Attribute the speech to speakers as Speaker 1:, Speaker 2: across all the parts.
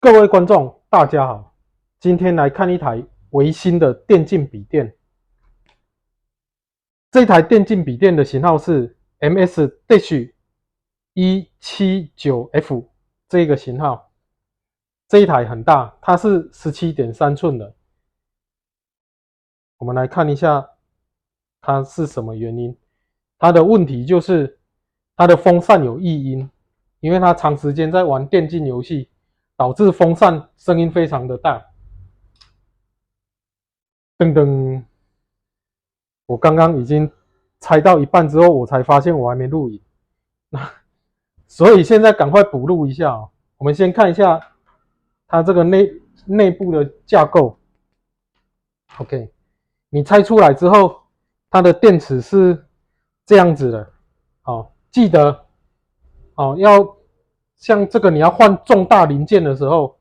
Speaker 1: 各位观众，大家好，今天来看一台微星的电竞笔电。这台电竞笔电的型号是 MS-179F 这个型号。这一台很大，它是 17.3 寸的。我们来看一下它是什么原因。它的问题就是它的风扇有异音，因为它长时间在玩电竞游戏，导致风扇声音非常的大。噔噔，我刚刚已经拆到一半之后，我才发现我还没录影，所以现在赶快补录一下哦。我们先看一下它这个内部的架构。OK， 你拆出来之后，它的电池是这样子的。记得要像这个你要换重大零件的时候，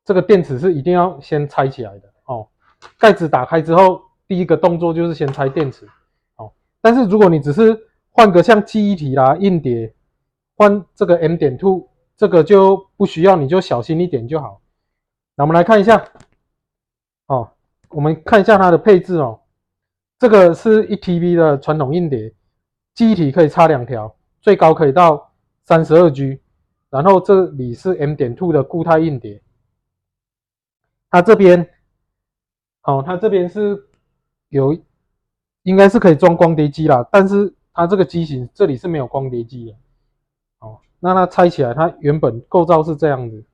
Speaker 1: 这个电池是一定要先拆起来的哦。盖子打开之后，第一个动作就是先拆电池。但是如果你只是换个像记忆体啦、硬碟，换这个 M.2， 这个就不需要，你就小心一点就好。那我们来看一下，我们看一下它的配置哦。这个是1TB 的传统硬碟，记忆体可以插2条，最高可以到 32G。然后这里是 M.2 的固态硬碟。它这边是有，应该是可以装光碟机啦，但是它这个机型这里是没有光碟机的。那它拆起来，它原本构造是这样子。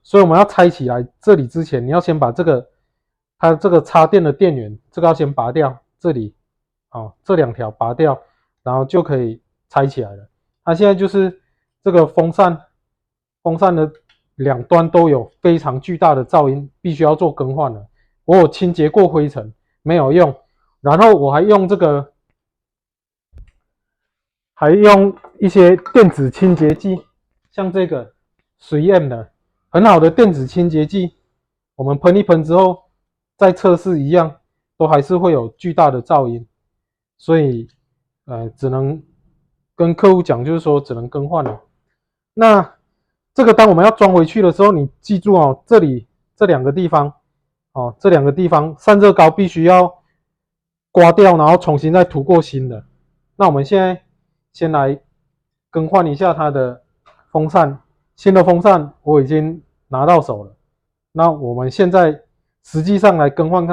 Speaker 1: 所以我们要拆起来这里之前，你要先把它这个插电的电源，这个要先拔掉，这里，这2条拔掉，然后就可以拆起来了。它现在就是这个风扇的两端都有非常巨大的噪音，必须要做更换了。我有清洁过灰尘，没有用，然后我还用一些电子清洁剂，像这个3M的很好的电子清洁剂，我们喷一喷之后，再测试一样，都还是会有巨大的噪音，所以只能跟客户讲，就是说只能更换了。那这个当我们要装回去的时候，你记住哦，这里这2个地方，这2个地方散热膏必须要刮掉，然后重新再涂过新的。那我们现在先来更换一下它的风扇，新的风扇我已经拿到手了。那我们现在实际上来更换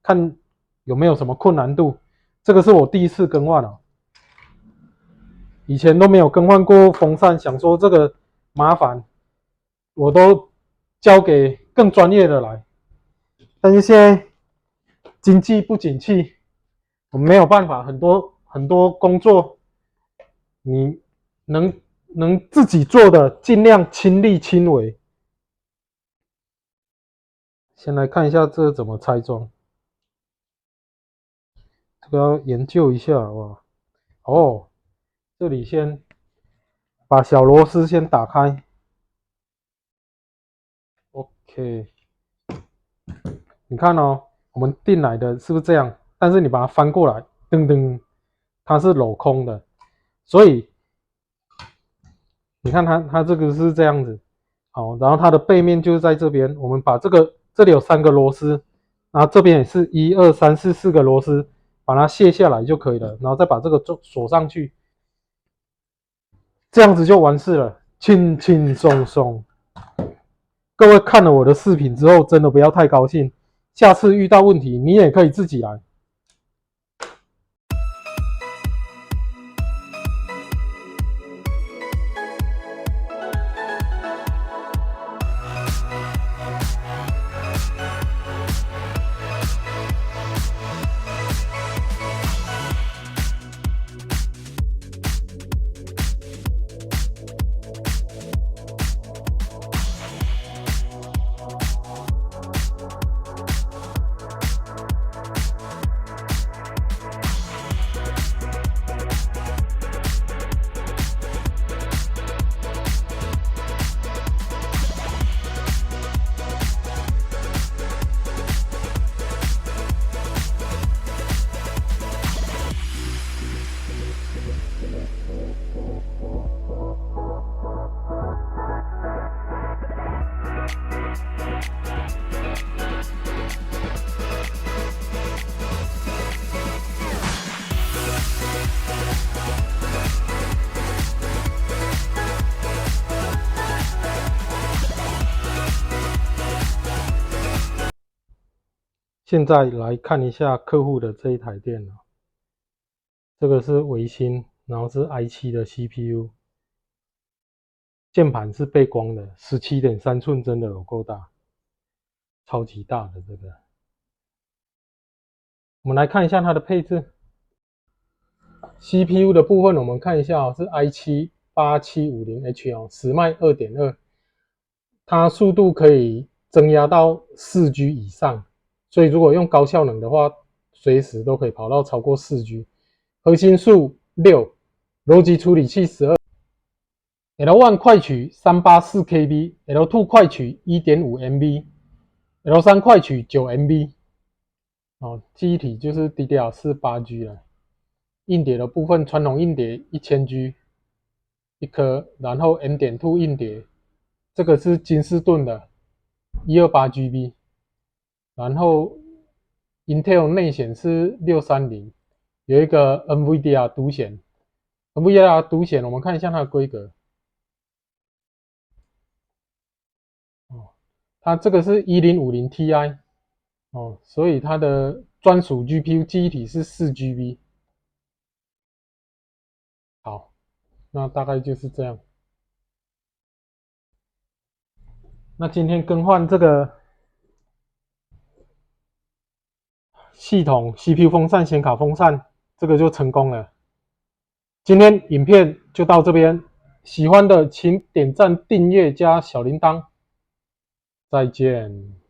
Speaker 1: 看有没有什么困难度。这个是我第一次更换哦，以前都没有更换过风扇，想说这个麻烦，我都交给更专业的来。但是现在经济不景气，我们没有办法，很多工作你能自己做的，尽量亲力亲为。先来看一下这怎么拆装，这个要研究一下哇。这里先把小螺丝先打开。OK， 你看哦，我们订来的是不是这样？但是你把它翻过来，噔噔，它是镂空的，所以你看它这个是这样子。然后它的背面就是在这边，我们把这里有3个螺丝，然后这边也是1、2、3、4个螺丝，把它卸下来就可以了，然后再把这个锁上去，这样子就完事了，轻轻松松。各位看了我的视频之后，真的不要太高兴，下次遇到问题你也可以自己来。现在来看一下客户的这一台电脑，这个是微星，然后是 i7 的 CPU， 键盘是背光的， 17.3 寸真的有够大，超级大的这个。我们来看一下它的配置。CPU 的部分我们看一下是 i7 8750H 10脉 2.2， 它速度可以增压到 4G 以上，所以如果用高效能的话，随时都可以跑到超过 4G。核心数6，逻辑处理器12，L1 快取 384KB，L2 快取 1.5MB，L3 快取 9MB。记忆体就是 DDR4 8G 了。硬碟的部分，传统硬碟 1000G 一颗，然后 M.2 硬碟，这个是金士顿的 128GB， 然后 Intel 内显是630，有一个 NVIDIA 独显。NVIDIA 独显，我们看一下它的规格。它这个是1050 Ti， 所以它的专属 GPU 记忆体是 4GB。好，那大概就是这样。那今天更换这个系统 CPU 风扇、显卡风扇，这个就成功了。今天影片就到这边，喜欢的请点赞、订阅加小铃铛，再见。